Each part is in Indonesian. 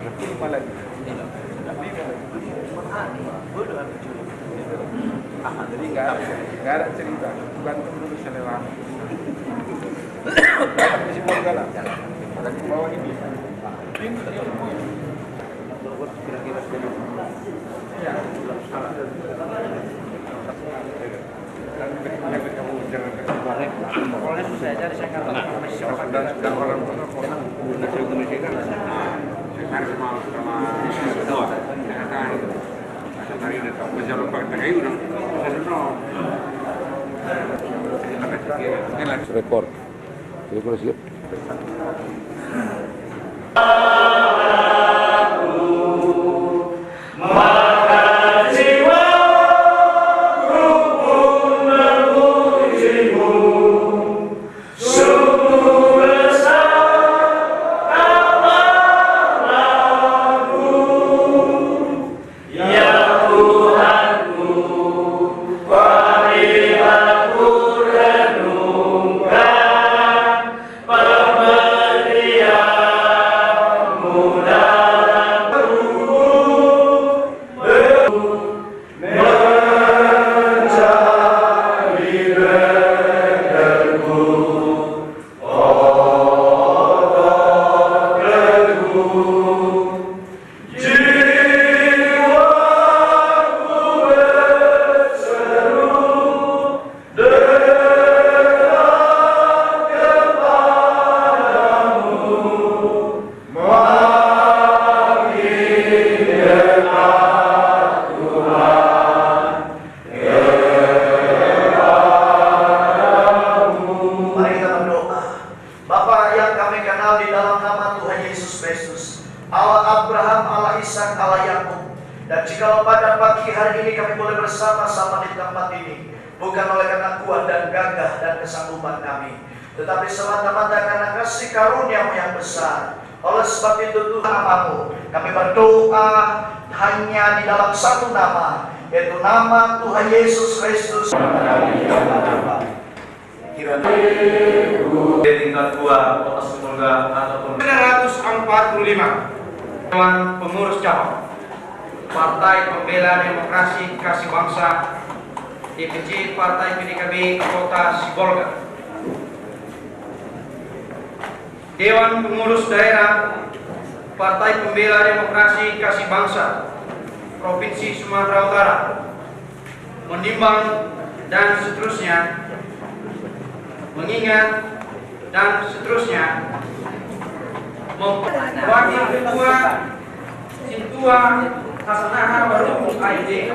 5 lagi. Jadi nggak ada cerita, gantung dulu selera. Datang di Simbolga lah, ada di bawah ini. Kira-kira ya, dan berikutnya kamu jangan kemarin. Pokoknya susah aja, saya nggak tahu masih siapa. Dan orang harus mau sama kedua, kan? Asal tadi udah tahu pejabat partai udah Rekor. Rekor siap. Dan jikalau pada pagi hari ini kami boleh bersama-sama di tempat ini, bukan oleh karena kuat dan gagah dan kesanggupan kami, tetapi semata-mata karena kasih karuniamu yang besar. Oleh sebab itu Tuhan namamu, kami berdoa hanya di dalam satu nama, yaitu nama Tuhan Yesus Kristus. Kiranya di tingkat 2 Kota Simbolga ataupun 945 Dewan Pengurus Cabang Partai Pembela Demokrasi Kasih Bangsa DPC Partai PDKB Kota Simbolga, Dewan Pengurus Daerah Partai Pembela Demokrasi Kasih Bangsa Provinsi Sumatera Utara, menimbang dan seterusnya, mengingat dan seterusnya, Wakil Ketua Sintua Hasanah Baru AID,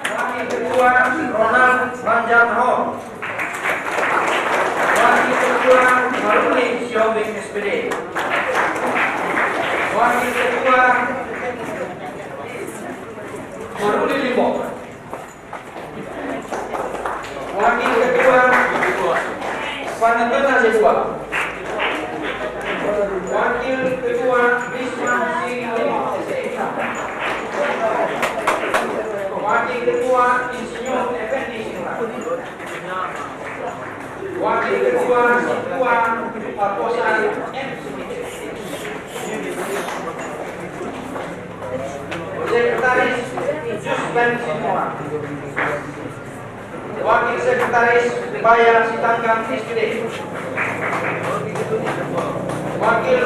Wakil Ketua Ronald Banjarnahor, Wakil Ketua Maruli Xiaobing SPD, Wakil Ketua Maruli Limbo, Wakil Ketua Panetena Jeswa, Wakil Ketua Wisman Singolimo, Wakil Ketua Insinyur Effendi Sinura, Wakil Ketua Sintua Paposan M. Sekretaris Jusben Sinora, Wakil Sekretaris Bayar Sitanggang SPD, Wakil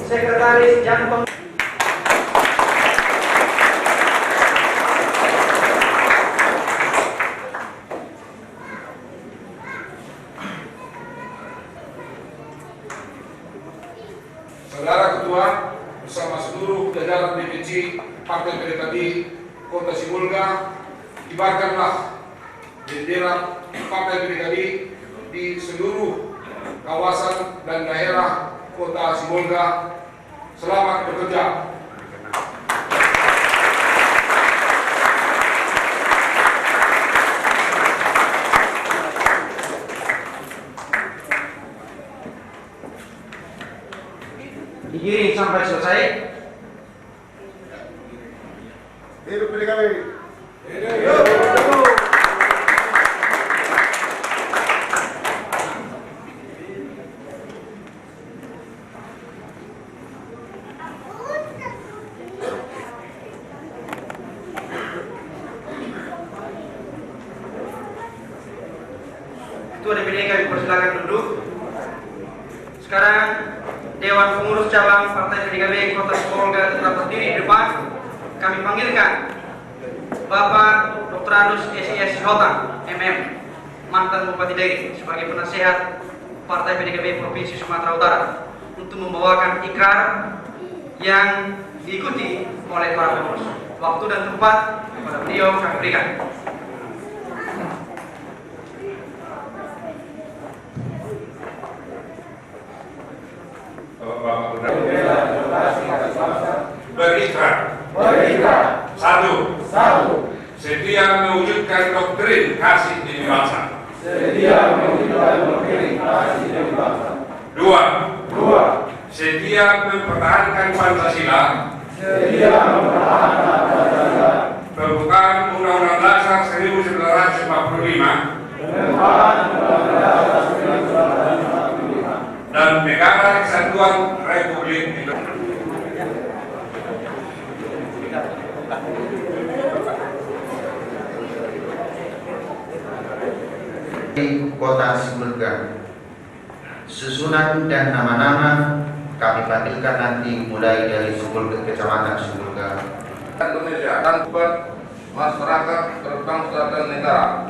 Sekretaris Jantung. Saudara Ketua bersama seluruh jajaran DPC Partai PDKB Kota Simbolga, kibarkanlah bendera Partai PDKB di seluruh kawasan dan daerah Kota Simbolga. Selamat bekerja. Digiring sampai selesai. Hidup PDKB. PDKB kami persilakan duduk. Sekarang Dewan Pengurus Cabang Partai PDKB Kota Sibolga telah berdiri di depan. Kami panggilkan Bapak Dr. Anus SIS Sihotang, MM, mantan Bupati Dairi, sebagai penasehat Partai PDKB Provinsi Sumatera Utara untuk membawakan ikrar yang diikuti oleh para pengurus. Waktu dan tempat kepada beliau kami berikan. Berikrar. Satu. Setia mewujudkan doktrin kasih demi bangsa. Dua. Setia mempertahankan Pancasila. Pembukaan Undang-Undang Dasar 1945 dan Negara Kesatuan Republik Indonesia. Kota Sibolga. Susunan dan nama-nama kami panggilkan nanti mulai dari Sibolga, Kecamatan Sibolga. Indonesia dan buat masyarakat berbangsa dan negara.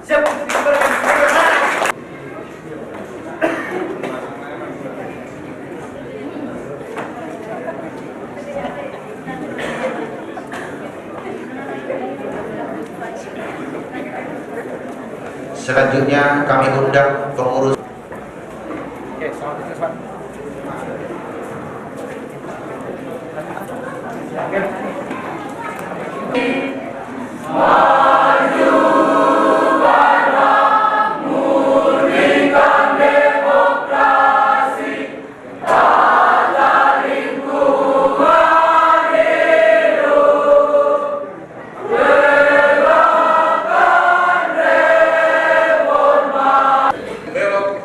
Siap, Selanjutnya kami undang pengurus. Oke, selamat itu, Pak.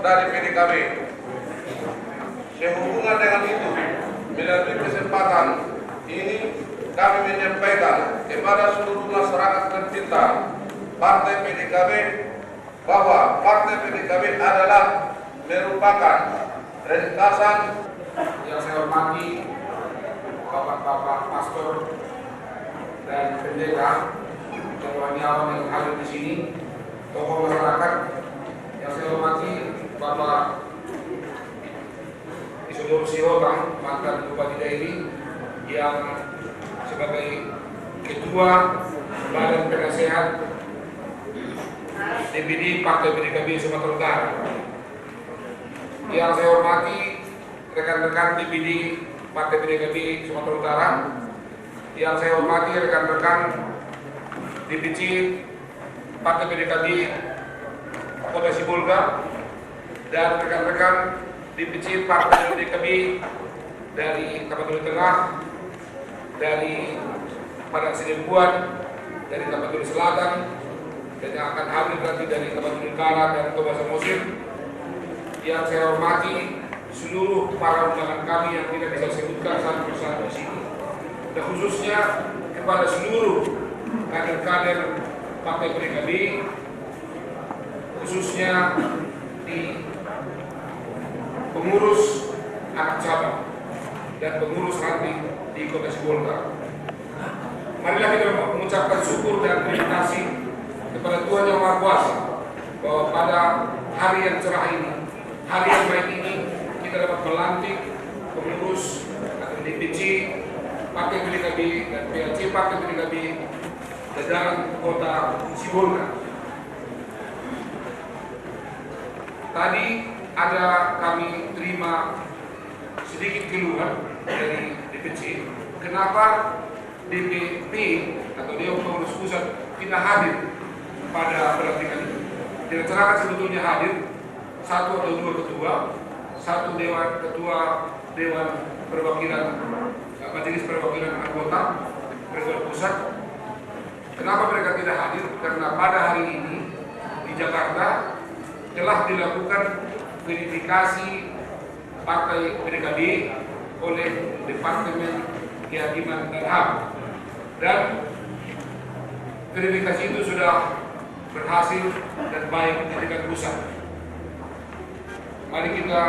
Dari PDKB. Sehubungan dengan itu, melalui kesempatan ini kami menyampaikan kepada seluruh masyarakat tercinta Partai PDKB bahwa Partai PDKB adalah merupakan ringkasan yang saya hormati bapak-bapak pastor dan pendeta dan waniawan yang hadir di sini, tokoh masyarakat yang saya hormati Bapak Isodor Sihotang, mantan Bupati Dairi, yang sebagai Ketua Badan Penasehat DPD Partai PDKB Sumatera Utara. Yang saya hormati rekan-rekan DPD Partai PDKB Sumatera Utara. Yang saya hormati rekan-rekan DPC Partai PDKB Kota Sibolga dan rekan-rekan DPC Partai PDKB dari Tapanuli Tengah, dari Padang Sidempuan, dari Tapanuli Selatan, dan yang akan hadir nanti dari Tapanuli Utara dan Toba Samosir. Yang saya hormati seluruh para undangan kami yang tidak bisa sebutkan satu persatu di sini, dan khususnya kepada seluruh kader-kader Partai PDKB, khususnya di pengurus anak cabang dan pengurus ranting di Kota Sibolga. Marilah kita mengucapkan syukur dan terima kasih kepada Tuhan Yang Maha Kuasa bahwa pada hari yang cerah ini, hari yang baik ini, kita dapat melantik pengurus atau DPC Partai PDKB dan PLC Partai PDKB jajaran Kota Sibolga. Tadi ada kami terima sedikit keluhan dari DPC, kenapa DPP atau Dewan Pengurus Pusat tidak hadir pada pelantikan ini. Direncanakan sebetulnya hadir satu atau dua ketua, satu ketua Dewan Perwakilan Majelis Perwakilan Anggota Dewan Pusat, Kenapa mereka tidak hadir? Karena pada hari ini di Jakarta telah dilakukan verifikasi Partai PDKB oleh Departemen Kehakiman dan HAM, dan verifikasi itu sudah berhasil dan baik di tingkat pusat. Mari kita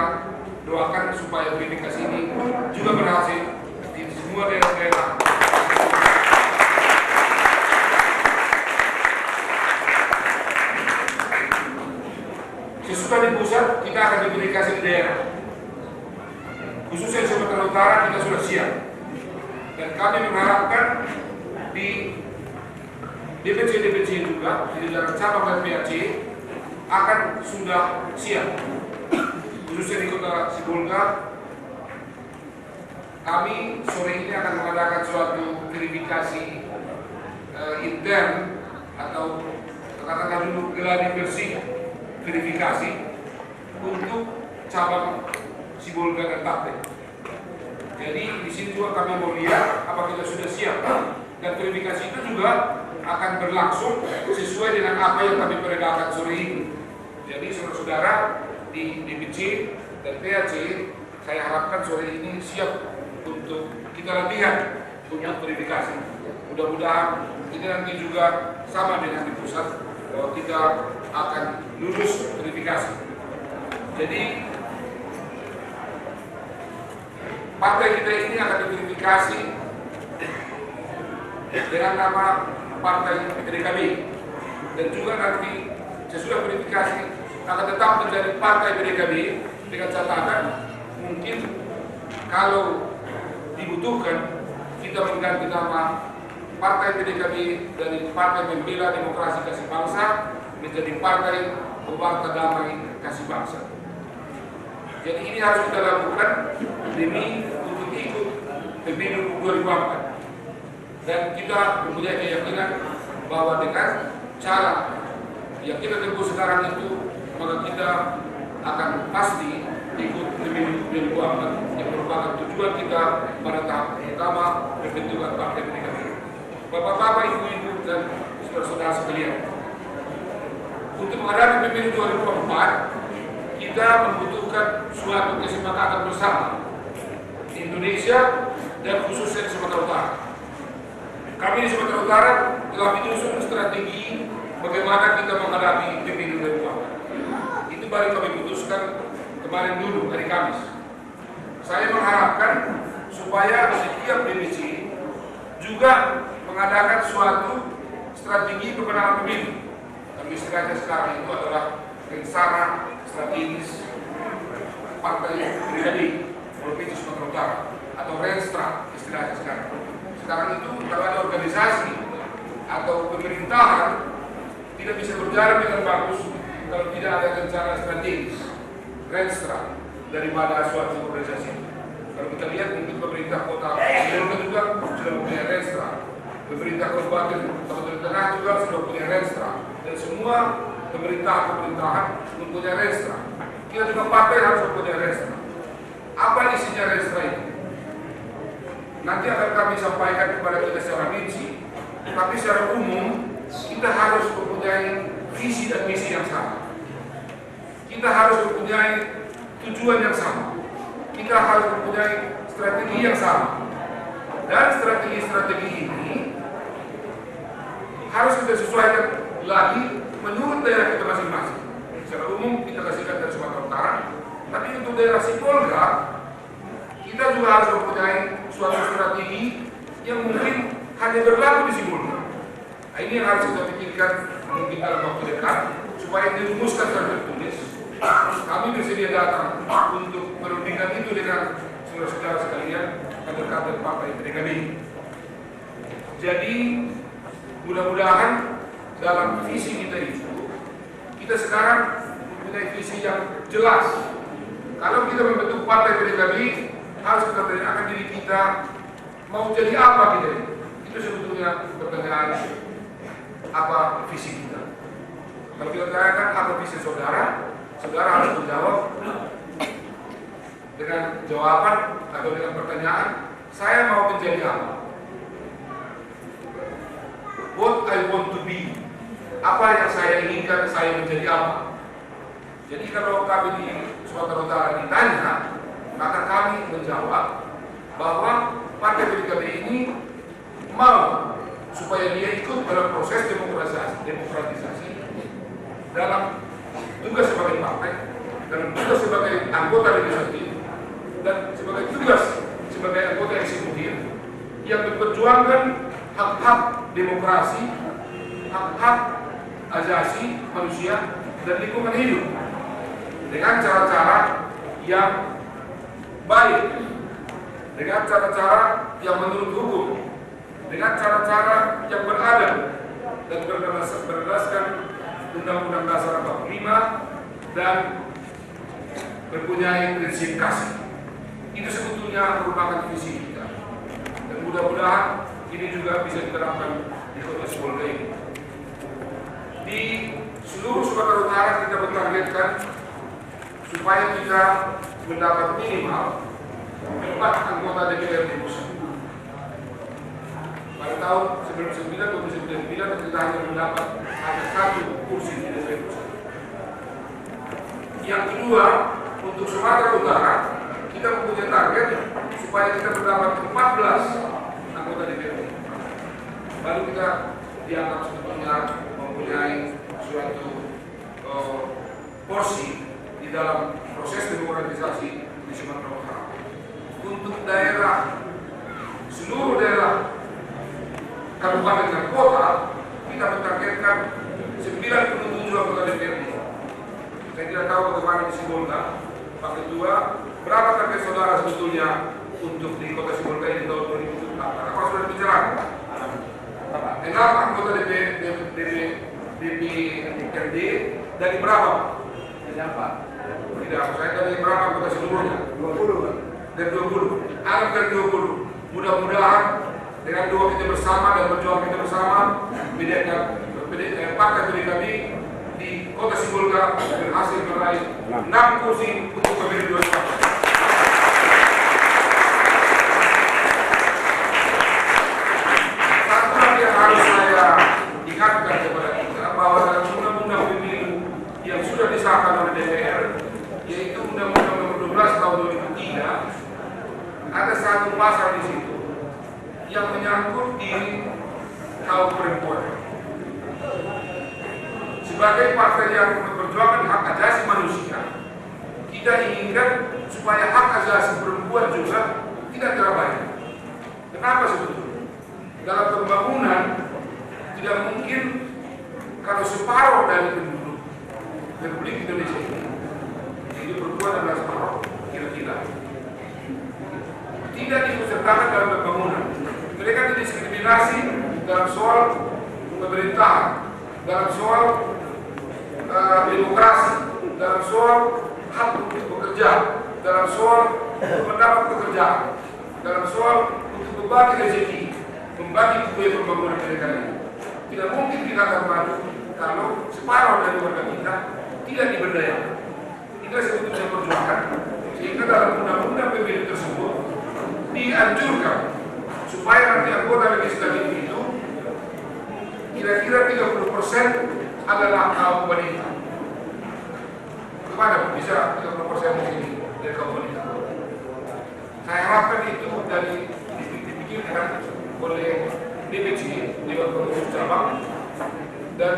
doakan supaya verifikasi ini juga berhasil di semua daerah-daerah. Sesudah di pusat, kita akan diverifikasi di daerah. Khususnya di Sumatera Utara kita sudah siap. Dan kami mengharapkan di DPC juga, di jajaran cabang dan PAC akan sudah siap. Khususnya di Kota Sibolga, kami sore ini akan mengadakan suatu verifikasi intern atau katakan dulu geladi bersih verifikasi untuk cabang Sibolga dan Tapek. Jadi di sini juga kami mau lihat apa kita sudah siap, dan verifikasi itu juga akan berlangsung sesuai dengan apa yang kami peragakan sore ini. Jadi saudara-saudara di DPC dan PAC, saya harapkan sore ini siap untuk kita latihan untuk verifikasi. Mudah-mudahan ini nanti juga sama dengan di pusat, bahwa kita akan lulus verifikasi. Jadi partai kita ini akan diverifikasi dengan nama Partai PDKB, dan juga nanti sesudah verifikasi akan tetap menjadi Partai PDKB dengan catatan mungkin kalau dibutuhkan kita mengganti nama Partai PDKB dari Partai Pembela Demokrasi Kasih Bangsa menjadi Partai Pewarta Damai Kasih Bangsa. Jadi ini harus kita lakukan demi untuk ikut pemilu 2024. Dan kita mempunyai keyakinan bahwa dengan cara yang kita tempuh sekarang itu, maka kita akan pasti ikut pemilu 2024 yang merupakan tujuan kita pada tahap pertama pembentukan Partai PDKB. Bapak-bapak, ibu-ibu, dan saudara-saudara sekalian, untuk menghadapi pemilu 2024, kita membutuhkan suatu kesepakatan bersama di Indonesia dan khususnya di Sumatera Utara. Kami di Sumatera Utara telah menyusun strategi bagaimana kita menghadapi pemilu 2024. Itu baru kami putuskan kemarin dulu hari Kamis. Saya mengharapkan supaya setiap DPC juga mengadakan suatu strategi pemenangan pemilu. Kami istilahnya sekarang itu adalah rencana strategis Partai PDKB Provinsi Sumatera Utara atau Renstra istilahnya sekarang. Sekarang itu kalau ada organisasi atau pemerintahan tidak bisa berjalan dengan bagus kalau tidak ada rencana strategis Renstra daripada suatu organisasi. Kalau kita lihat mungkin pemerintah kota Sibolga juga sudah punya Renstra, pemerintah kabupaten Kalimantan Tengah juga sudah punya Renstra, dan semua pemerintahan mempunyai Renstra. Kita juga partai harus mempunyai Renstra. Apa isinya Renstra itu? Nanti akan kami sampaikan kepada kita secara rinci, tapi secara umum kita harus mempunyai visi dan misi yang sama. Kita harus mempunyai tujuan yang sama. Kita harus mempunyai strategi yang sama. Dan strategi-strategi ini harus kita sesuaikan lagi menurut daerah kita masing-masing. Secara umum kita kasihkan dari Sumatera Utara, tapi untuk daerah Sibolga kita juga harus mempunyai suatu strategi yang mungkin hanya berlaku di Sibolga. Nah, ini yang harus kita pikirkan mungkin dalam waktu dekat supaya dirumuskan secara tertulis. Kami bersedia datang untuk merundingkan itu dengan saudara-saudara sekalian kader-kader Partai PDKB. Jadi mudah-mudahan dalam visi kita itu, kita sekarang mempunyai visi yang jelas. Kalau kita membentuk Partai PDKB, harus kita tanyakan diri kita mau jadi apa kita. Itu sebetulnya pertanyaan apa visi kita. Kalau kita tanyakan apa visi saudara, saudara harus menjawab dengan jawaban atau dengan pertanyaan, saya mau menjadi apa? what I want to be. Apa yang saya inginkan saya menjadi apa. Jadi kalau kami di Sumatera Utara ditanya, maka kami menjawab bahwa Partai PDKB ini mau supaya dia ikut dalam proses demokratisasi dalam tugas sebagai partai, dalam tugas sebagai anggota legislatif, dan sebagai tugas sebagai anggota eksekutif yang memperjuangkan hak-hak demokrasi, hak-hak asasi manusia dan lingkungan hidup dengan cara-cara yang baik, dengan cara-cara yang menurut hukum, dengan cara-cara yang beradab dan berdasarkan Undang-Undang Dasar 45 dan mempunyai prinsip kasih. Itu sebetulnya merupakan visi kita. Dan mudah-mudahan ini juga bisa diterapkan di Kota Sibolga ini. Di seluruh Sumatera Utara kita mentargetkan supaya kita mendapat minimal 4 anggota DPRD pusat. Pada tahun 1999 atau 1999 kita hanya mendapat hanya 1 kursi di DPRD pusat. Yang kedua, untuk Sumatera Utara kita mempunyai target supaya kita mendapat 14 anggota DPRD. Baru kita dianggap sebetulnya mempunyai suatu porsi di dalam proses demokratisasi di Sumatera Utara. Untuk daerah, seluruh daerah kabupaten dan kota, kita mentargetkan 97 anggota DPRD. Saya tidak tahu bagaimana di Sibolga, Pak Ketua, berapa target saudara sebetulnya untuk di Kota Sibolga ini tahun 2024? Apa sudah dibicarakan? 6 anggota DPRD dari berapa? Tidak, saya dari berapa anggota seluruhnya? 20. Dari 20. Anggap dari 20. Mudah-mudahan dengan doa kita bersama dan berjuang kita bersama, Partai PDKB di Kota Sibolga berhasil meraih 6 kursi untuk pemilu 2024. Satu lagi yang harus saya ingatkan kepada kita bahwa dalam undang-undang pemilu yang sudah disahkan oleh DPR, yaitu Undang-Undang Nomor 12 Tahun 2003, ada satu pasal di situ yang menyangkut di kaum perempuan. Sebagai partai yang memperjuangkan hak asasi manusia, kita inginkan supaya hak asasi perempuan juga tidak terabaikan. Kenapa sebetulnya? Dalam pembangunan tidak mungkin kalau separuh dari penduduk Republik Indonesia ini, jadi perempuan adalah separuh, kira-kira tidak diikutsertakan dalam pembangunan. Mereka didiskriminasi dalam soal pemerintahan, dalam soal demokrasi, dalam soal hak untuk bekerja, dalam soal mendapat pekerjaan, dalam soal untuk berbagi rezeki, membagi kue pembangunan mereka ini. Tidak mungkin kita akan maju kalau separuh dari warga kita tidak diberdayakan. Kita sebetulnya perjuangan sehingga dalam undang-undang pemilu tersebut dianjurkan supaya nanti anggota legislatif itu kira-kira 30% adalah kaum wanita. Bagaimana bisa 30% ini dari kaum wanita? Saya harapkan itu dari dipikirkan oleh DPC, Dewan Pengurus Cabang, dan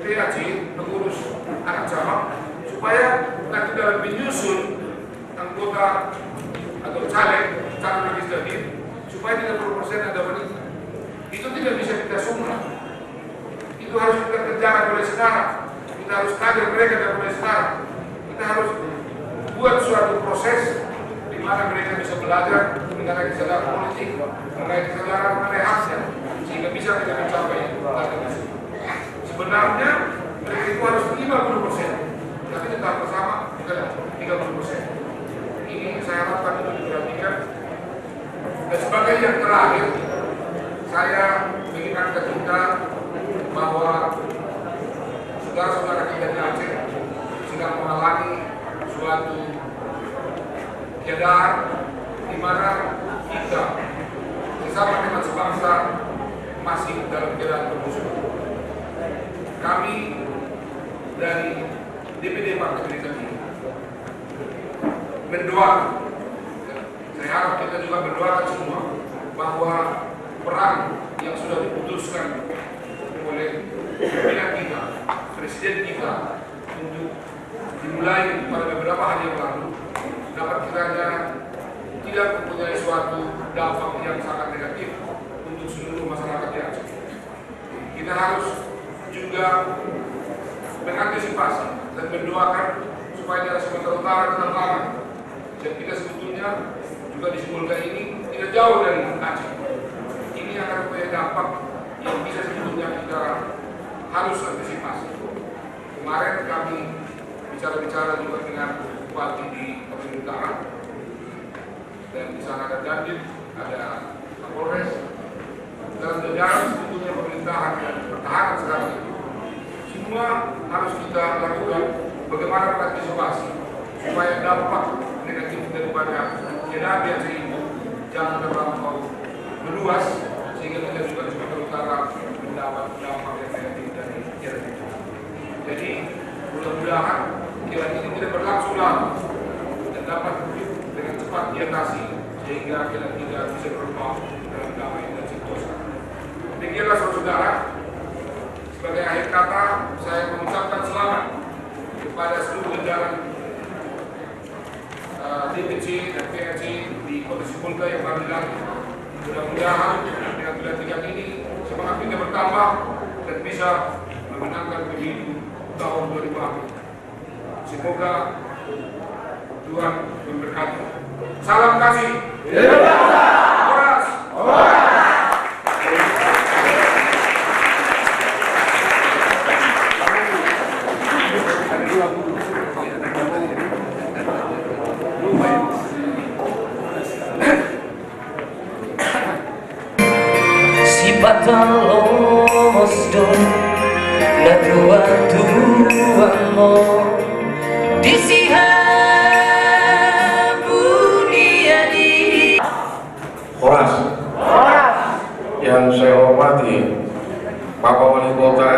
PAC, pengurus anak cabang, supaya nanti dalam menyusun anggota atau caleg legislatif supaya 30% ada wanita. Itu tidak bisa kita sumber. Itu harus kita kerjakan mulai sekarang. Kita harus kader mereka dari mulai sekarang. Kita harus buat suatu proses di mana mereka bisa belajar mengenai kesadaran politik, mengenai kesadaran mengenai haknya, sehingga bisa kita mencapai target tersebut. Sebenarnya mereka itu harus 50%, tapi tetap bersama bukan 30%. Ini saya harapkan untuk diperhatikan. Dan sebagai yang terakhir, saya mengingatkan kita bahwa saudara-saudara kita di Aceh sedang mengalami suatu keadaan di mana kita bersama dengan sebangsa masih dalam keadaan bermusuhan. Kami dari DPD Partai Demokrat ini mendoakan, saya harap kita juga mendoakan semua bahwa perang yang sudah diputuskan oleh pimpinan kita, presiden kita untuk dimulai pada beberapa hari yang lalu dapat kiranya tidak mempunyai suatu dampak yang sangat negatif untuk seluruh masyarakat di Aceh. Kita harus juga mengantisipasi dan mendoakan supaya daerah Sumatera Utara tetap aman. Dan kita sebetulnya juga di Simulga ini tidak jauh dari Aceh. Ini akan mempunyai dampak yang bisa sebetulnya kita harus antisipasi. Kemarin kami bicara-bicara juga dengan bupati di Provinsi Utara, dan di sana ada Dandim, ada Kapolres, dalam jajaran sebetulnya pemerintahan dan pertahanan sekarang itu. Semua harus kita lakukan bagaimana mengantisipasi supaya dampak negatif daripada keadaan di Aceh ini jangan terlampau meluas sehingga kita juga di Sumatera Utara mendapat dampak yang negatif dari keadaan itu. Jadi mudah-mudahan keadaan ini tidak berlangsung lama dan dapat dengan cepat diatasi sehingga kita tidak bisa berubah dalam damai dan sentosa. Demikianlah saudara, sebagai akhir kata saya mengucapkan selamat kepada seluruh jajaran DPC dan PRC di Kota Simulga yang baru dilantik. Mudah-mudahan dengan pelantikan ini semangat kita bertambah dan bisa memenangkan pemilu tahun 2020. Semoga Tuhan memberkati. Salam kasih. Horas. Si patalos don na tuwa-tuwa mo di siha buniani. Horas. Yang saya hormati Bapak Wali Kota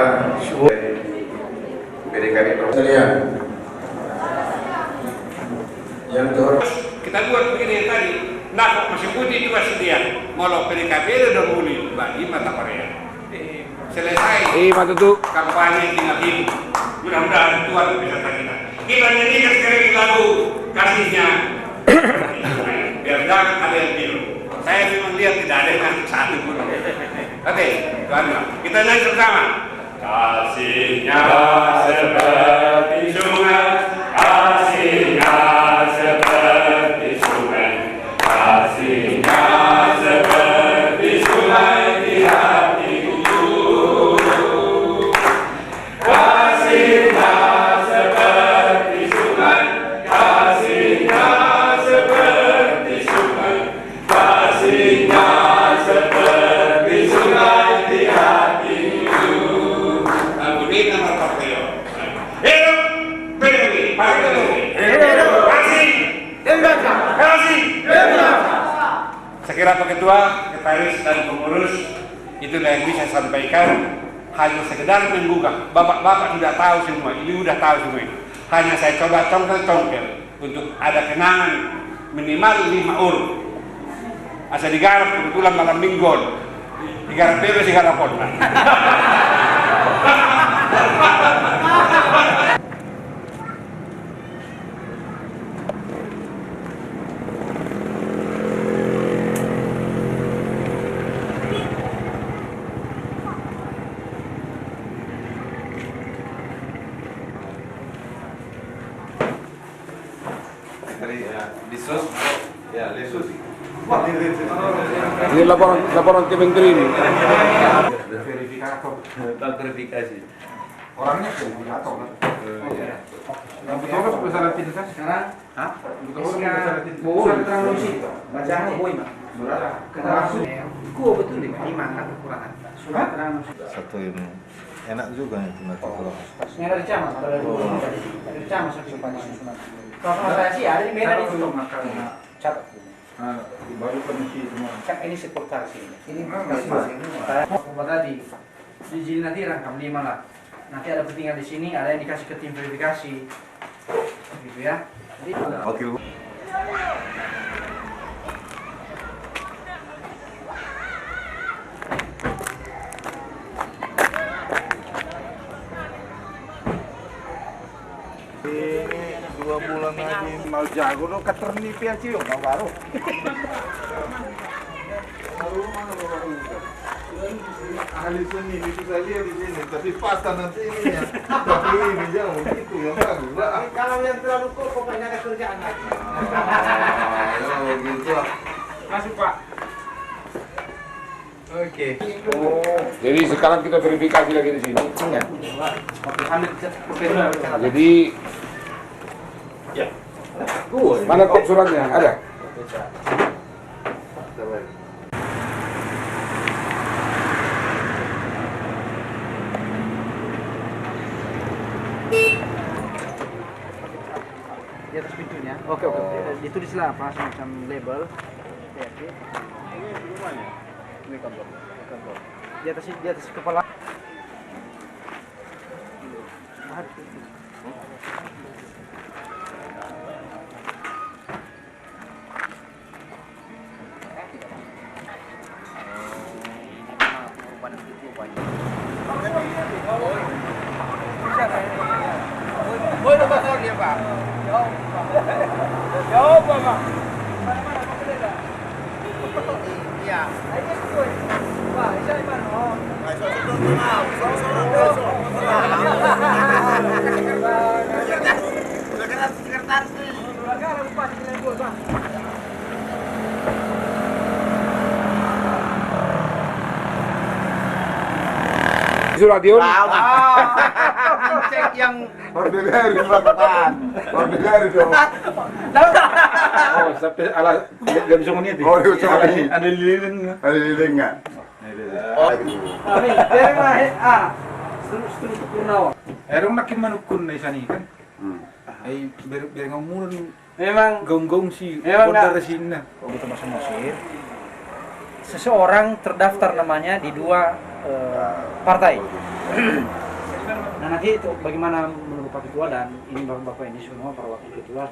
PDKB sekalian. Yang terhormat, Kita buat begini tadi, nak masih putih itu masih dia. Mau PDKB udah mulai bagi mata Korea. Selesai kampanye tinggal ini. Mudah-mudahan Tuhan bisa kita. Kita nyanyikan sekali lagu kasihnya. Biar jangan ada yang biru. Saya memang lihat tidak ada yang satu pun. Oke, Tuhan, kita nyanyi bersama. Kasihnya seperti sungai, kasihnya seperti sungai, kasihnya seperti sungai di hatiku, kasihnya seperti sungai, kasihnya seperti sungai, kasihnya seperti sungai di hatiku. Lagu ini nomor Papio. Hidup PDIP, Partai Demokrat. Kasih, kasih. Saya kira Pak Ketua, Sekretaris dan pengurus itulah yang bisa sampaikan. Hanya sekedar menggugah. Bapak-bapak sudah tahu semua, ini sudah tahu semua. Hanya saya coba congkel untuk ada kenangan minimal 5 urut. Asal digarap kebetulan malam mingguan. Digarap bebas, digarap ponna. Ini laporan ke Menteri ini. Verifikasi. Orangnya verifikator kan? Betul pesanan tin kan? Sekarang? Hah? Betul pesanan tin. Surat transmisi bacaannya boy mah. Surat transmisi. Ku betul nih iman tak kekurangan. Surat transmisi. Satu ini enak juga itu nanti kalau Yang dari Camas, dari Camas susunan. Kalau saya sih ada di Medan itu. Catat. Baru komisi semua. Kan ini sekretaris ini. Ini apa tadi? Di sini nanti rangkam 5 lah. Nanti ada petinggal di sini, ada yang dikasih ke tim verifikasi. Gitu ya. Jadi, Oke. Ini 2 bulan lagi mau jago lo katerni piaci yo baru. Ahli seni itu saja di sini, tapi pasta nanti ini ya. Tapi ini jauh itu yang bagus lah. kalau yang terlalu kok banyak ada kerjaan lagi. Ya gitu. Masuk Pak. Oke. Jadi sekarang kita verifikasi lagi di sini. Jadi mana kop suratnya? Ada? Di atas pintunya. Oke. Ditulislah apa semacam label. Ini kantor. Di atas kepala. Suradion. Cek yang Ordinary melakukan. Ordinary dong. Oh, sampai ala gak bisa ngomong itu. Oh, dia bisa ngomong. Ada lilin. Ada lilin nggak? Setuju Purnawa. Erong nakin manukun na isa ni kan. Ay ber ngomong Memang gong si Memang order nggak. sini na. begitu masuk Mesir, seseorang terdaftar namanya di 2 partai. Nah nanti itu bagaimana menurut Pak Ketua dan ini bapak-bapak ini semua para wakil ketua.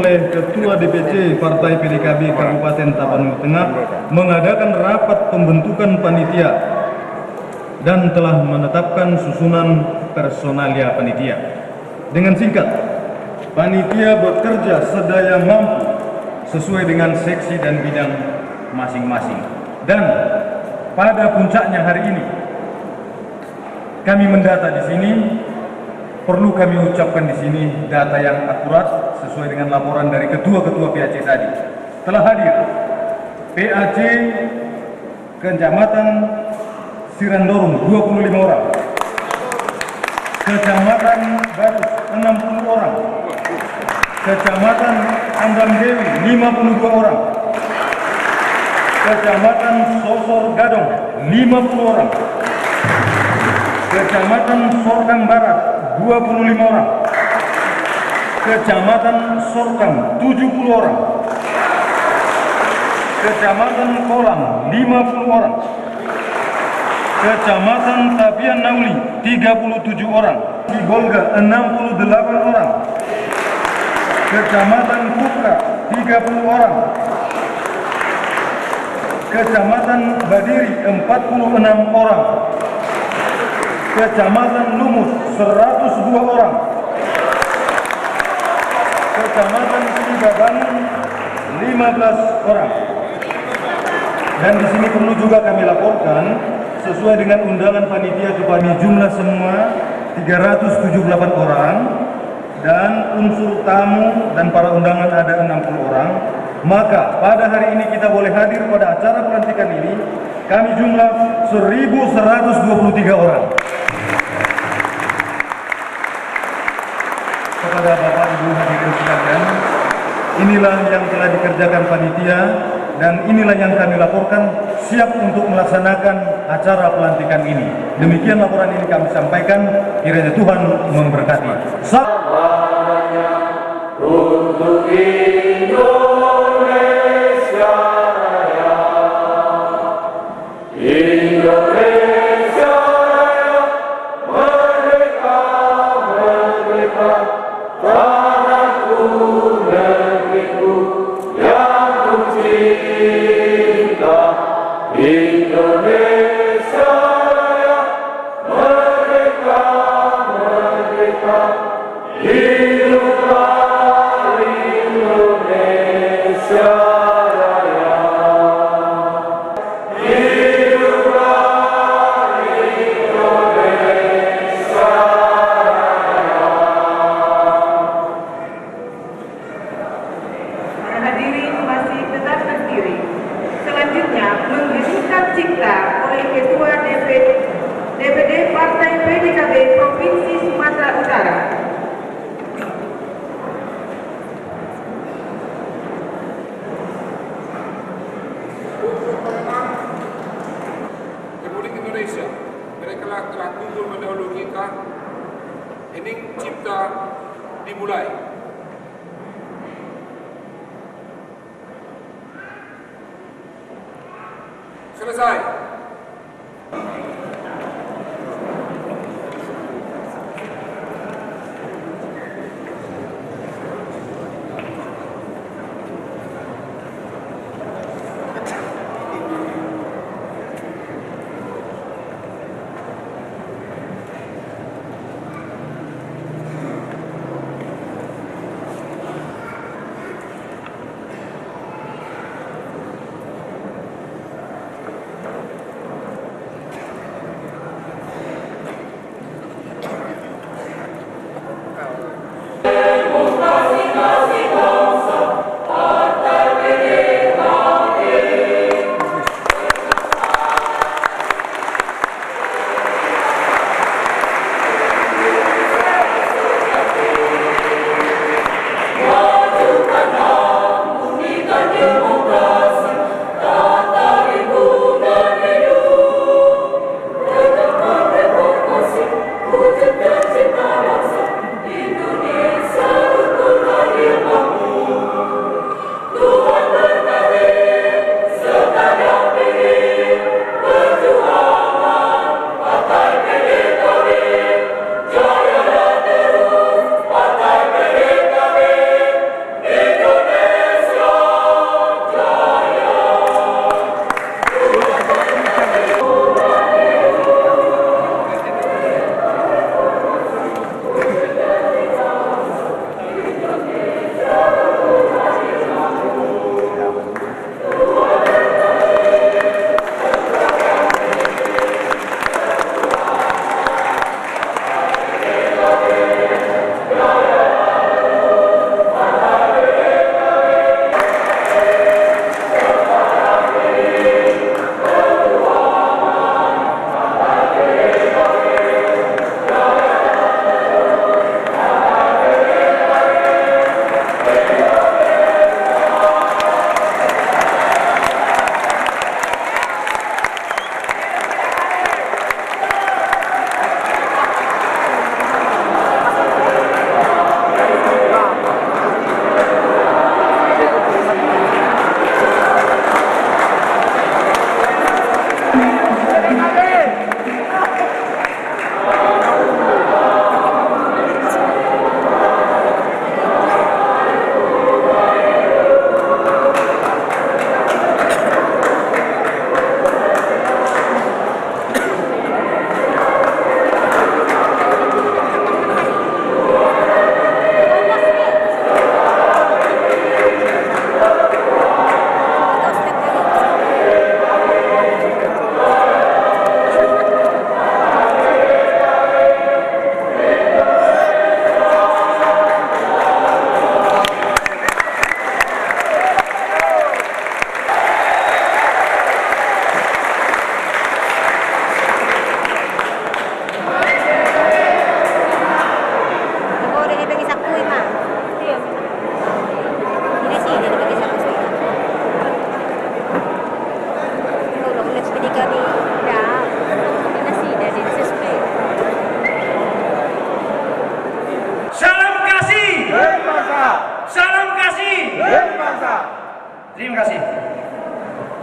oleh Ketua DPC Partai PDKB Kabupaten Tapanuli Tengah mengadakan rapat pembentukan panitia dan telah menetapkan susunan personalia panitia. Dengan singkat, panitia bekerja sedaya mampu sesuai dengan seksi dan bidang masing-masing. Dan pada puncaknya hari ini, kami mendata di sini. Perlu kami ucapkan di sini data yang akurat sesuai dengan laporan dari ketua-ketua PAC tadi. Telah hadir PAC Kecamatan Sirandorong 25 orang, Kecamatan Batus 60 orang, Kecamatan Andam Dewi 52 orang, Kecamatan Sosor Gadong 50 orang, Kecamatan Sorkang Barat 25 orang, Kecamatan Sorkang 70 orang, Kecamatan Kolam 50 orang, Kecamatan Tapian Nauli 37 orang, Sibolga 68 orang, Kecamatan Kupra 30 orang, Kecamatan Badiri 46 orang, Kecamatan Lumut 102 orang, Kecamatan Cibabangun 15 orang. Dan di sini perlu juga kami laporkan sesuai dengan undangan panitia kepada jumlah semua 378 orang dan unsur tamu dan para undangan ada 60 orang. Maka pada hari ini kita boleh hadir pada acara pelantikan ini kami jumlah 1.123 orang. Kepada Bapak Ibu hadirin sekalian, inilah yang telah dikerjakan panitia dan inilah yang kami laporkan siap untuk melaksanakan acara pelantikan ini. Demikian laporan ini kami sampaikan, kiranya Tuhan memberkati. Untuk Indonesia Raya, Indonesia Raya, merdeka, merdeka, tanahku, negeriku yang kucinta. Indonesia Raya, merdeka, merdeka, hiduplah Indonesia Raya, hiduplah Indonesia Raya. Para hadirin masih tetap berdiri. Selanjutnya menghidupkan cipta oleh Ketua DPD Partai PDKB Provinsi Sumatera Utara. Republik Indonesia, mereka telah unggul mendahului kita. Ini cipta dimulai. Selesai.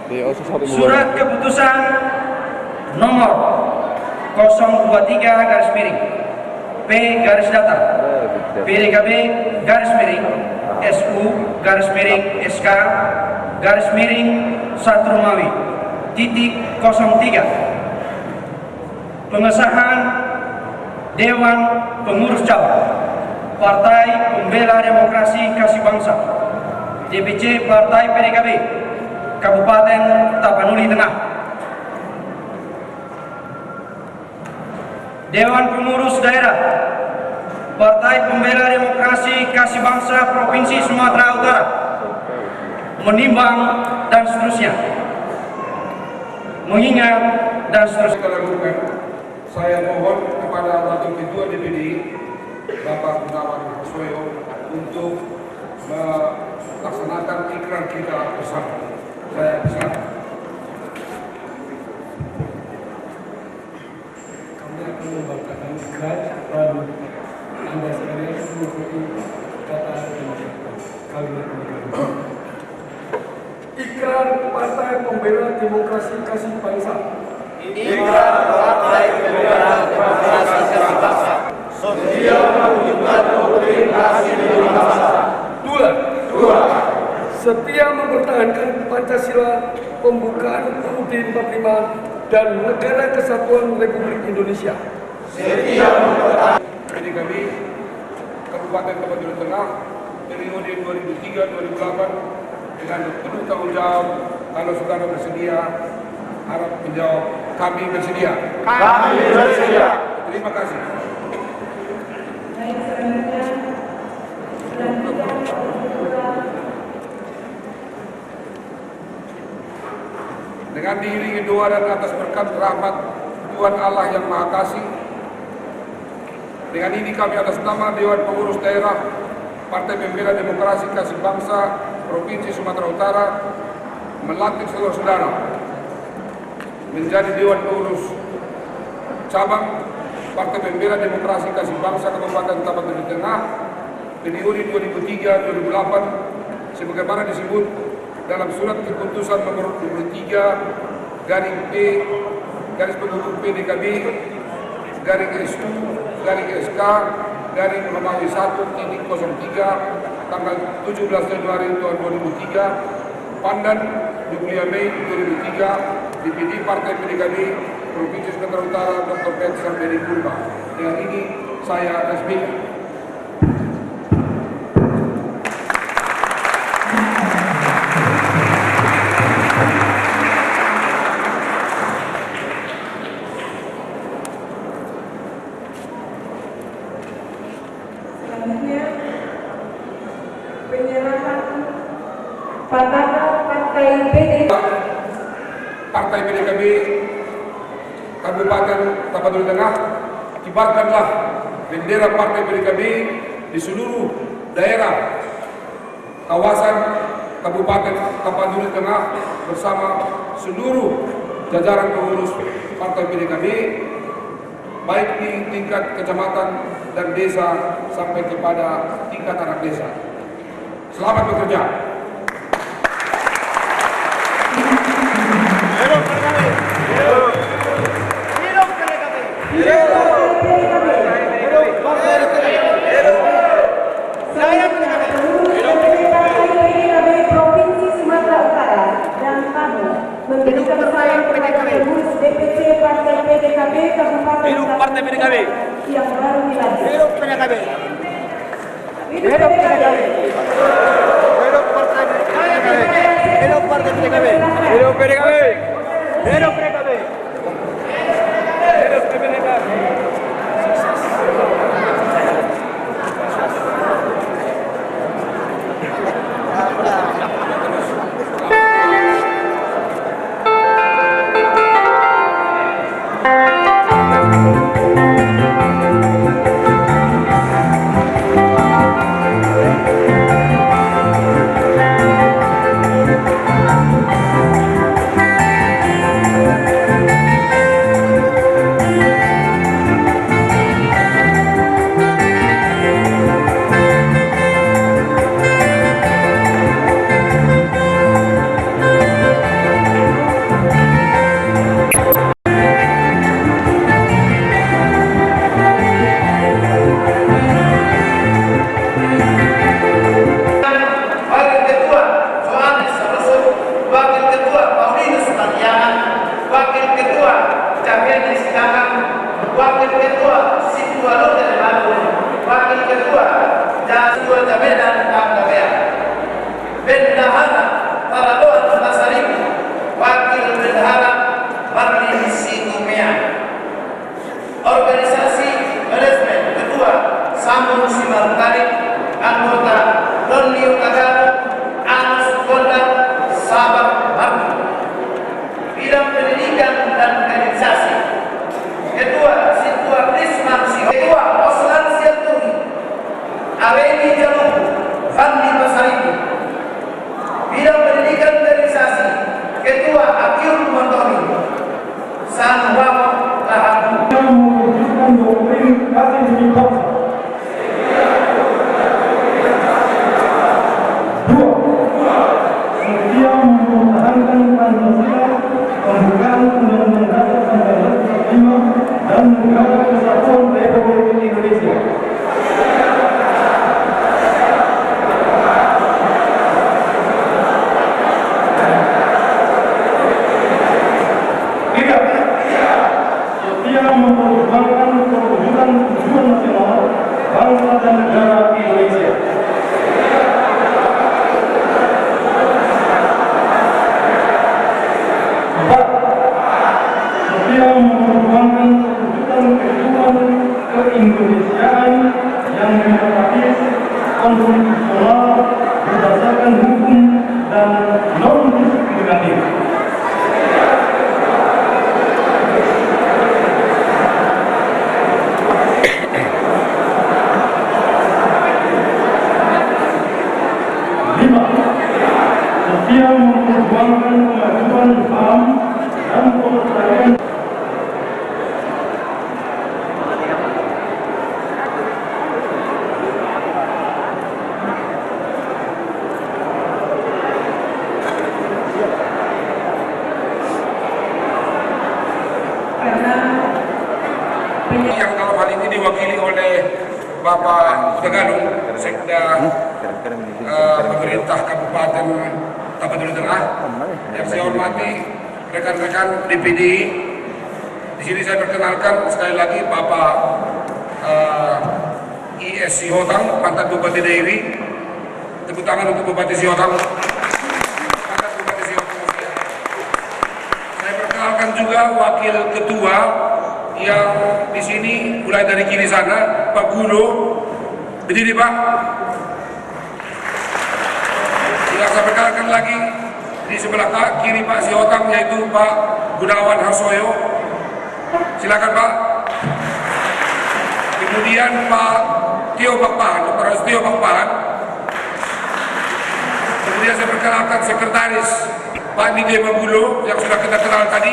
Surat keputusan nomor 023 garis miring P garis datar PDKB garis miring SU garis miring SK garis miring 1 Romawi titik 03 pengesahan Dewan Pengurus Cabang Partai Pembela Demokrasi Kasih Bangsa DPC Partai PDKB Kabupaten Tapanuli Tengah. Dewan Pengurus Daerah Partai Pembela Demokrasi Kasih Bangsa Provinsi Sumatera Utara menimbang dan seterusnya, mengingat dan seterusnya. Saya mohon kepada Wakil Ketua DPD Bapak Gunawan Soyo untuk melaksanakan ikrar kita bersama. Saya silakan. Kami akan membacakan ikrar dan Anda sekalian mengikuti kata kalimat ini. Ikrar Partai Pembela Demokrasi Kasih Bangsa. Ikrar Partai Pembela Demokrasi Kasih Bangsa. Setia mewujudkan doktrin kasih bangsa. Dua. Setia mempertahankan Pancasila, pembukaan UUD 45 dan Negara Kesatuan Republik Indonesia. Setia mempertahankan PDKB Kabupaten Tapanuli Tengah periode 2003-2008 dengan penuh tanggung jawab. Kalau saudara bersedia, harap menjawab kami bersedia. Kami bersedia. Terima kasih. Dengan diiringi doa dan atas berkat rahmat Tuhan Allah yang Maha Kasih, dengan ini kami atas nama Dewan Pengurus Daerah Partai Pembela Demokrasi Kasih Bangsa Provinsi Sumatera Utara melantik saudara-saudara menjadi Dewan Pengurus Cabang Partai Pembela Demokrasi Kasih Bangsa Kabupaten Tapanuli Tengah periode 2003-2008 sebagaimana disebut dalam surat keputusan nomor 23 garing P garis pengurus PDKB garing SU garing SK garing Romawi 1.03 tanggal 17 Januari tahun 2003 Pandan 25 Mei 2003 DPD Partai PDKB Provinsi Sumatera Utara Dr. Petsan Beri Purba. Dengan ini saya resmikan. Penyerahan Patahan Partai PDKB Kabupaten Tapanuli Tengah, kibarkanlah bendera Partai PDKB di seluruh daerah kawasan Kabupaten Tapanuli Tengah bersama seluruh jajaran pengurus Partai PDKB baik di tingkat kecamatan dan desa sampai kepada tingkat anak desa. Selamat bekerja. Provinsi Sumatera Utara dan kami memberikan salam kepada pengurus DPC Partai PDKB Kabupaten Partai PDKB yang baru dilantik. Hidup PDKB. Hidup PDKB. Hidup Partai PDKB. Hidup PDKB. Hidup PDKB. Hidup PDKB. Kota Medan Panggabean. Bendahara Paradoan Pasaribu, Wakil Bendahara Marlin Situmea. Organisasi Manajemen Ketua Samun Simartarik, anggota Donliu Tagaro, Anus Gondar, Sabar Marti. Bidang Pendidikan dan Organisasi Ketua Situa Prisman Ketua Oslan Siaturi, Areni Jaluku, Fandi Pasaribu. Bidang Pendidikan dan Organisasi Ketua Akhil Montori, Sanwawa Lahabu. Mewujudkan doktrin kasih demi bangsa. 2. Setia mempertahankan Pancasila, pembukaan Undang-Undang Dasar 1945 dan Negara Kesatuan Republik Indonesia. 3. Setia memperjuangkan perwujudan tujuan nasional bangsa dan negara Indonesia. 4. Setia memperjuangkan perwujudan kehidupan keindonesiaan yang demokratis, konstitusional, berdasarkan hukum dan non-diskriminatif. 5. Setia memperjuangkan kemajuan HAM dan pelestarian. Yang dalam hal ini diwakili oleh Bapak Tegalung, Sekda Pemerintah Kabupaten Tapanuli Tengah. Yang saya hormati rekan-rekan DPD. Di sini saya perkenalkan sekali lagi Bapak IS Sihotang, mantan Bupati Dairi. Tepuk tangan untuk Bupati Sihotang. Mantan Bupati Sihotang. Saya perkenalkan juga Wakil Ketua yang di sini mulai dari kiri sana, Pak Gulo. Berdiri Pak. Yang saya perkenalkan lagi di sebelah kiri Pak Sihotang, yaitu Pak Gunawan Harsoyo. Silakan Pak. Kemudian Pak Tio Pakpahan, Dr. Tio Pakpahan. Kemudian saya perkenalkan Sekretaris Pak Nide Mabulo yang sudah kita kenal tadi.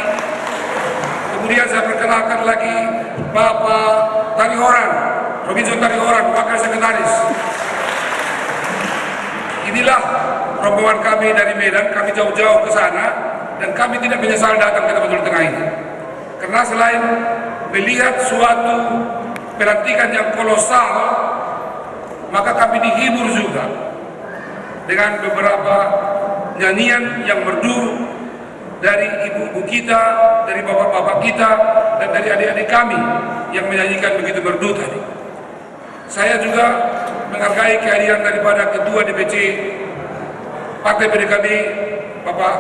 Kemudian saya perkenalkan lagi Bapak Tarihoran, Robinson Tarihoran, Wakil Sekretaris. Inilah rombongan kami dari Medan, kami jauh-jauh ke sana dan kami tidak menyesal datang ke Tapanuli Tengah ini. Karena selain melihat suatu pelantikan yang kolosal, maka kami dihibur juga dengan beberapa nyanyian yang merdu dari ibu-ibu kita, dari bapak-bapak kita, dan dari adik-adik kami yang menyanyikan begitu merdu tadi. Saya juga menghargai kehadiran daripada Ketua DPC Partai PDKB, Bapak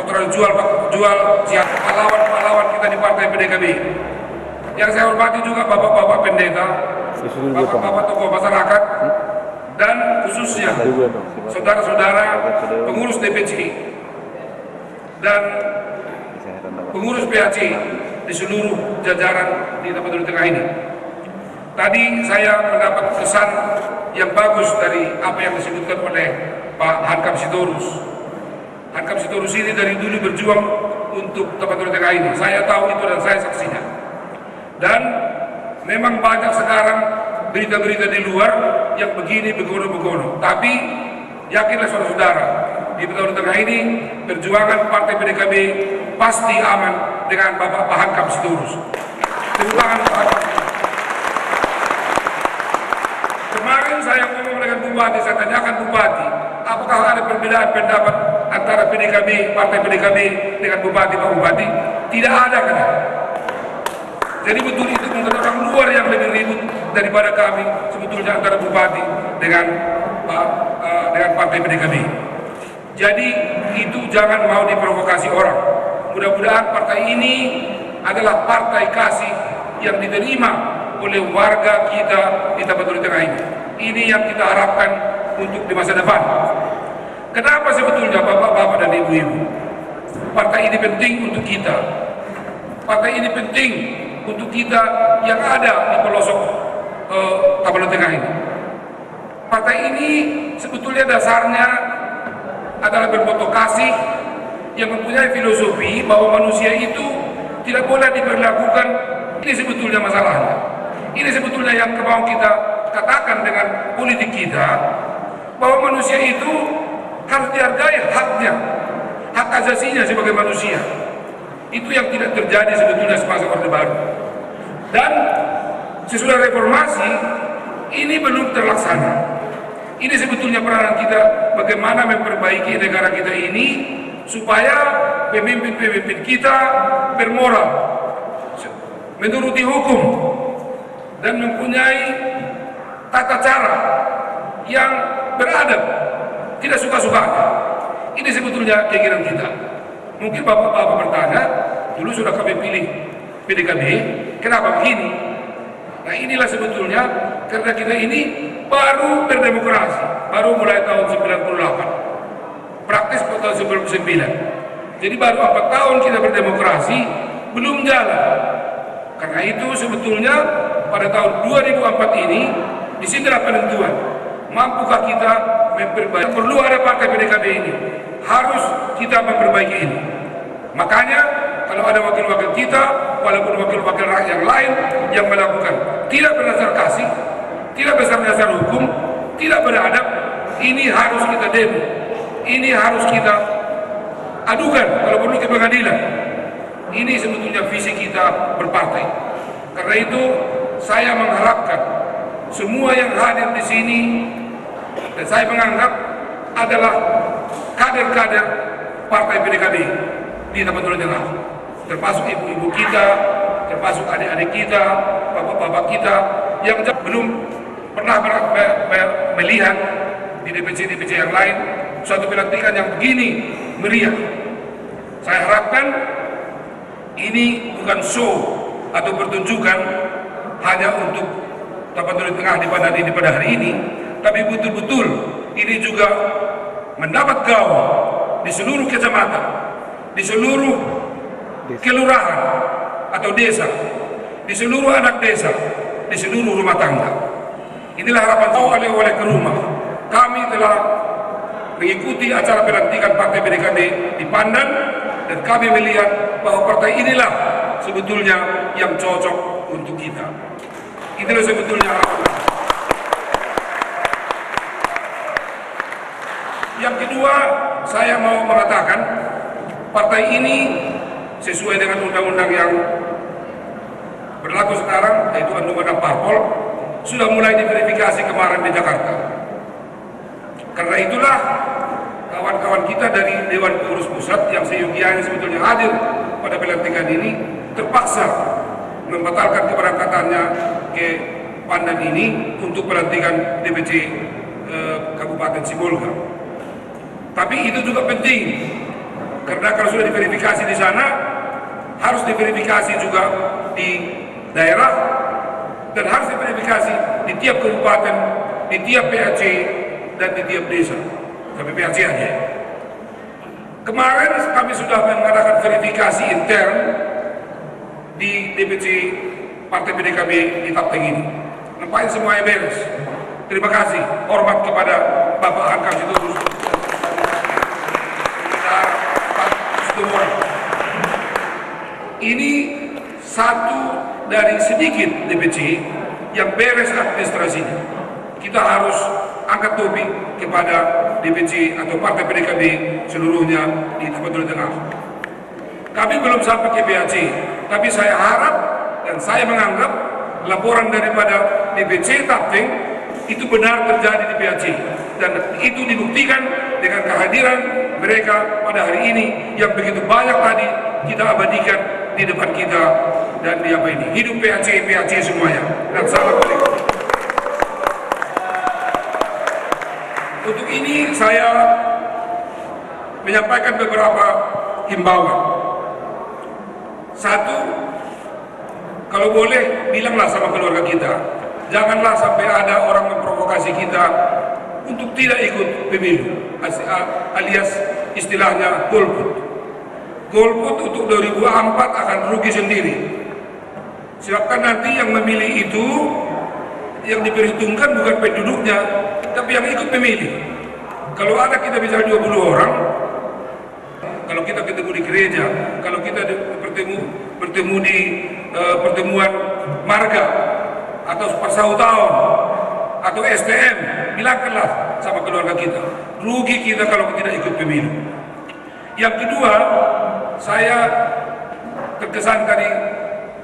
Dr. Jual Siap, pahlawan kita di Partai PDKB. Yang saya hormati juga bapak-bapak pendeta, bapak-bapak tokoh masyarakat, dan khususnya saudara-saudara pengurus DPC dan pengurus PAC di seluruh jajaran di Tapanuli Tengah ini. Tadi saya mendapat kesan yang bagus dari apa yang disebutkan oleh Pak Hankam Sitorus. Hankam Sitorus ini dari dulu berjuang untuk Tapanuli Tengah ini. Saya tahu itu dan saya saksinya. Dan memang banyak sekarang berita-berita di luar yang begini begono-begono. Tapi yakinlah saudara-saudara, di Tapanuli Tengah ini perjuangan Partai PDKB pasti aman dengan Bapak Pak Hankam Sitorus. Tepuk tangan Pak Hankam. Kemarin saya ngomong dengan Bupati, saya tanyakan Bupati, apakah ada perbedaan pendapat antara PDKB, Partai PDKB dengan Bupati, Pak Bupati? Tidak ada kan? Jadi betul itu menurut orang luar yang lebih ribut daripada kami sebetulnya antara Bupati dengan dengan Partai PDKB. Jadi itu jangan mau diprovokasi orang. Mudah-mudahan partai ini adalah partai kasih yang diterima oleh warga kita di Tapanuli Tengah ini. Ini yang kita harapkan untuk di masa depan. Kenapa sebetulnya bapak-bapak dan ibu-ibu? Partai ini penting untuk kita. Partai ini penting untuk kita yang ada di pelosok Tapanuli Tengah ini. Partai ini sebetulnya dasarnya adalah berbentuk kasih yang mempunyai filosofi bahwa manusia itu tidak boleh diperlakukan. Ini sebetulnya masalahnya. Ini sebetulnya yang mau kita katakan dengan politik kita, bahwa manusia itu harus dihargai haknya, hak asasinya sebagai manusia. Itu yang tidak terjadi sebetulnya semasa Orde Baru. Dan sesudah reformasi ini belum terlaksana. Ini sebetulnya peranan kita bagaimana memperbaiki negara kita ini supaya pemimpin-pemimpin kita bermoral, menuruti hukum, dan mempunyai tata cara yang beradab, tidak suka-suka. Ini sebetulnya keinginan kita. Mungkin bapak-bapak bertanya, dulu sudah kami pilih PDKB, kenapa begini? Nah inilah sebetulnya karena kita ini baru berdemokrasi, baru mulai tahun 98, praktis tahun 99. Jadi baru 4 tahun kita berdemokrasi, belum jalan. Karena itu sebetulnya pada tahun 2004 ini, disinilah penentuan. Mampukah kita memperbaiki? Perlu ada partai PDKB ini. Harus kita memperbaiki ini. Makanya kalau ada wakil-wakil kita, walaupun wakil-wakil rakyat yang lain yang melakukan tidak berdasar kasih, tidak berdasar hukum, tidak beradab, ini harus kita demo. Ini harus kita adukan kalau perlu ke pengadilan. Ini sebetulnya visi kita berpartai. Karena itu saya mengharapkan semua yang hadir di sini, dan saya menganggap adalah kader-kader Partai PDKB di Tapanuli Tengah, termasuk ibu-ibu kita, termasuk adik-adik kita, bapak-bapak kita yang belum pernah melihat di DPC-DPC yang lain suatu pelantikan yang begini meriah. Saya harapkan ini bukan show atau pertunjukan hanya untuk Tapanuli Tengah di pada hari ini, tapi betul-betul ini juga mendapat gaung di seluruh kecamatan, di seluruh kelurahan atau desa, di seluruh anak desa, di seluruh rumah tangga. Inilah harapan saya oleh ke rumah. Kami telah mengikuti acara pelantikan Partai PDKB di Pandan, dan kami melihat bahwa partai inilah sebetulnya yang cocok untuk kita. Itulah sebetulnya harapan. Yang kedua, saya mau mengatakan partai ini sesuai dengan undang-undang yang berlaku sekarang, yaitu undang-undang parpol, sudah mulai diverifikasi kemarin di Jakarta. Karena itulah kawan-kawan kita dari Dewan Pengurus Pusat yang seyogianya sebetulnya hadir pada pelantikan ini terpaksa membatalkan keberangkatannya ke Pandan ini untuk pelantikan DPC Kabupaten Sibolga. Tapi itu juga penting, karena kalau sudah diverifikasi di sana, harus diverifikasi juga di daerah, dan harus diverifikasi di tiap kabupaten, di tiap PAC, dan di tiap desa, tapi PAC aja. Kemarin kami sudah mengadakan verifikasi intern di DPC Partai PDKB di Tapteng ini. Nampaknya semuanya beres. Terima kasih, hormat kepada Bapak Hankam Sitorus. Ini satu dari sedikit DPC yang beres administrasinya. Kita harus angkat topi kepada DPC atau Partai PDKB seluruhnya di Tapanuli Tengah. Kami belum sampai ke PAC, tapi saya harap dan saya menganggap laporan daripada DPC Tapteng itu benar terjadi di PAC, dan itu dibuktikan dengan kehadiran mereka pada hari ini yang begitu banyak tadi kita abadikan di depan kita. Dan di apa ini, hidup PAC semuanya, dan salam. Untuk ini saya menyampaikan beberapa himbauan. Satu, kalau boleh bilanglah sama keluarga kita, janganlah sampai ada orang memprovokasi kita untuk tidak ikut pemilu, alias istilahnya golput. Golput untuk 2024 akan rugi sendiri. Silakan nanti yang memilih itu, yang diperhitungkan bukan penduduknya, tapi yang ikut memilih. Kalau ada kita bicara 20 orang, kalau kita ketemu di gereja, kalau kita bertemu di pertemuan marga atau persaut tahun atau STM, bilangkanlah sama keluarga kita, rugi kita kalau tidak ikut pemilu. Yang kedua, saya terkesan tadi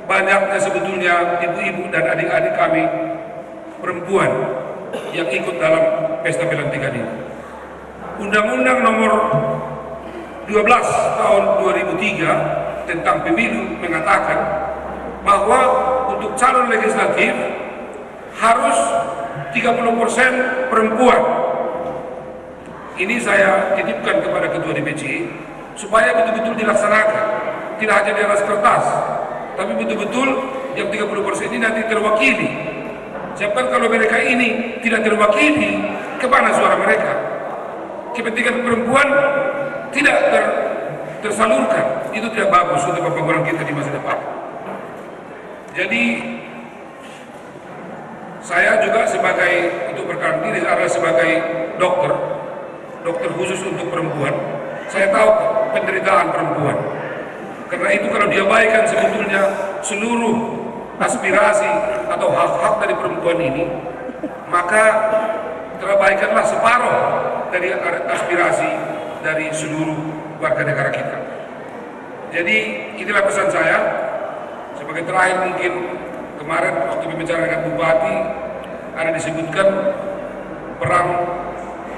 banyaknya sebetulnya ibu-ibu dan adik-adik kami perempuan yang ikut dalam pesta pelantikan ini. Undang-Undang nomor 12 tahun 2003 tentang pemilu mengatakan bahwa untuk calon legislatif harus 30% perempuan. Ini saya titipkan kepada Ketua DPC supaya betul-betul dilaksanakan, tidak hanya di atas kertas, tapi betul-betul yang 30% ini nanti terwakili. Siapa kalau mereka ini tidak terwakili, kemana suara mereka? Kepentingan perempuan tidak tersalurkan, itu tidak bagus untuk pembangunan kita di masa depan. Jadi saya juga sebagai, untuk berkawan diri adalah sebagai dokter khusus untuk perempuan. Saya tahu penderitaan perempuan. Karena itu kalau diabaikan sebetulnya seluruh aspirasi atau hak-hak dari perempuan ini, maka terabaikanlah separuh dari aspirasi dari seluruh warga negara kita. Jadi inilah pesan saya. Sebagai terakhir mungkin, kemarin waktu berbicara dengan Bupati ada disebutkan perang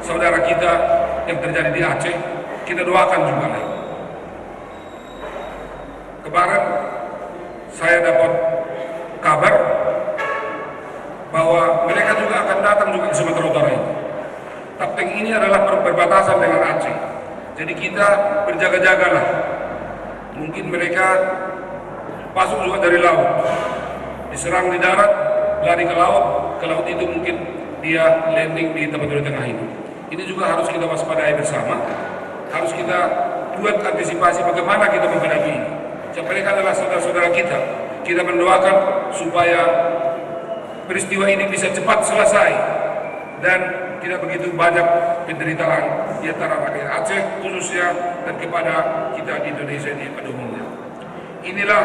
saudara kita yang terjadi di Aceh, kita doakan juga. Kemarin saya dapat kabar bahwa mereka juga akan datang juga di Sumatera Utara ini. Tapteng ini adalah perbatasan dengan Aceh, jadi kita berjaga-jagalah. Mungkin mereka masuk juga dari laut, diserang di darat, lari ke laut itu mungkin dia landing di tempat tengah ini. Ini juga harus kita waspadai bersama, harus kita buat antisipasi bagaimana kita menghadapi ini. Mereka adalah saudara-saudara kita. Kita mendoakan supaya peristiwa ini bisa cepat selesai dan tidak begitu banyak penderitaan di antara rakyat Aceh khususnya dan kepada kita di Indonesia ini pada umumnya. Inilah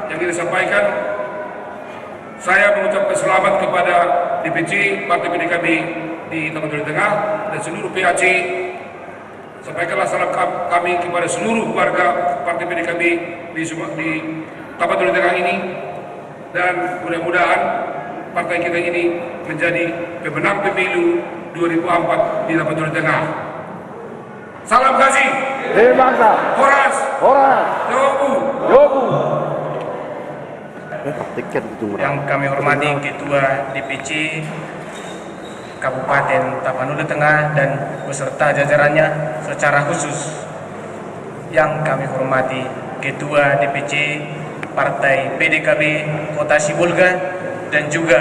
yang kita sampaikan. Saya mengucapkan selamat kepada DPC Partai PDKB di Tapanuli Tengah dan seluruh PAC. Sampaikanlah salam kami kepada seluruh warga Partai PDKB di Tapanuli Tengah ini, dan mudah-mudahan partai kita ini menjadi pemenang pemilu 2024 di Tapanuli Tengah. Salam kasih. Bangsa. Horas. Yobu. Yang kami hormati Ketua DPC Kabupaten Tapanuli Tengah dan beserta jajarannya, secara khusus yang kami hormati Ketua DPC Partai PDKB Kota Sibolga dan juga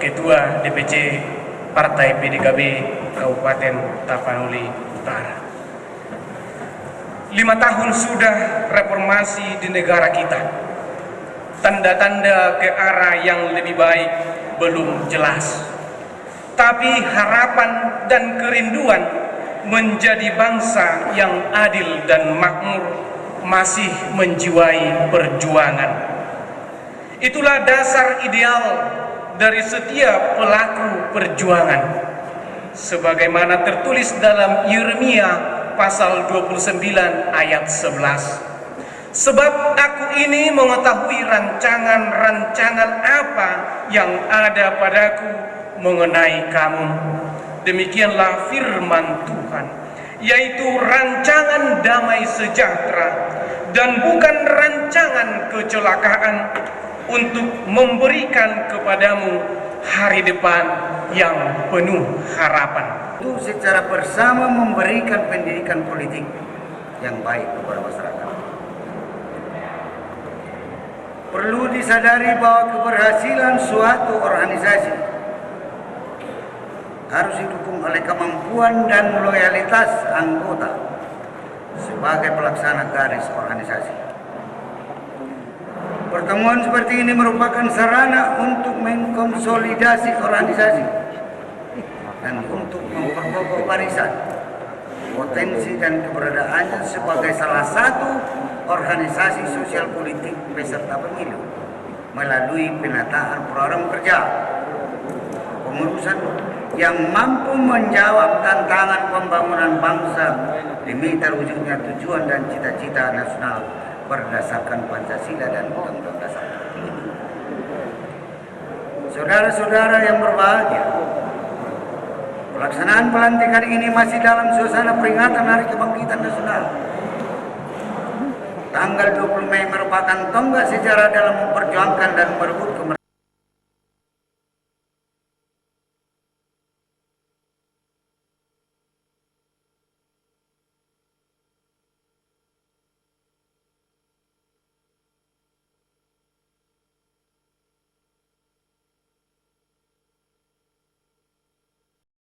Ketua DPC Partai PDKB Kabupaten Tapanuli Utara. 5 tahun sudah reformasi di negara kita. Tanda-tanda ke arah yang lebih baik belum jelas. Tapi harapan dan kerinduan menjadi bangsa yang adil dan makmur masih menjiwai perjuangan. Itulah dasar ideal dari setiap pelaku perjuangan. Sebagaimana tertulis dalam Yeremia pasal 29 ayat 11. Sebab aku ini mengetahui rancangan-rancangan apa yang ada padaku mengenai kamu. Demikianlah firman Tuhan, yaitu rancangan damai sejahtera dan bukan rancangan kecelakaan, untuk memberikan kepadamu hari depan yang penuh harapan. Itu secara bersama memberikan pendidikan politik yang baik kepada masyarakat. Perlu disadari bahwa keberhasilan suatu organisasi harus didukung oleh kemampuan dan loyalitas anggota sebagai pelaksana garis organisasi. Pertemuan seperti ini merupakan sarana untuk mengkonsolidasi organisasi dan untuk memperkokoh barisan, potensi dan keberadaannya sebagai salah satu organisasi sosial politik peserta pemilu melalui penataan program kerja pengurusan yang mampu menjawab tantangan pembangunan bangsa demi terwujudnya tujuan dan cita-cita nasional berdasarkan Pancasila dan Undang-Undang Dasar. Saudara-saudara yang berbahagia, pelaksanaan pelantikan ini masih dalam suasana peringatan Hari Kebangkitan Nasional. Tanggal 20 Mei merupakan tonggak sejarah dalam memperjuangkan dan merebut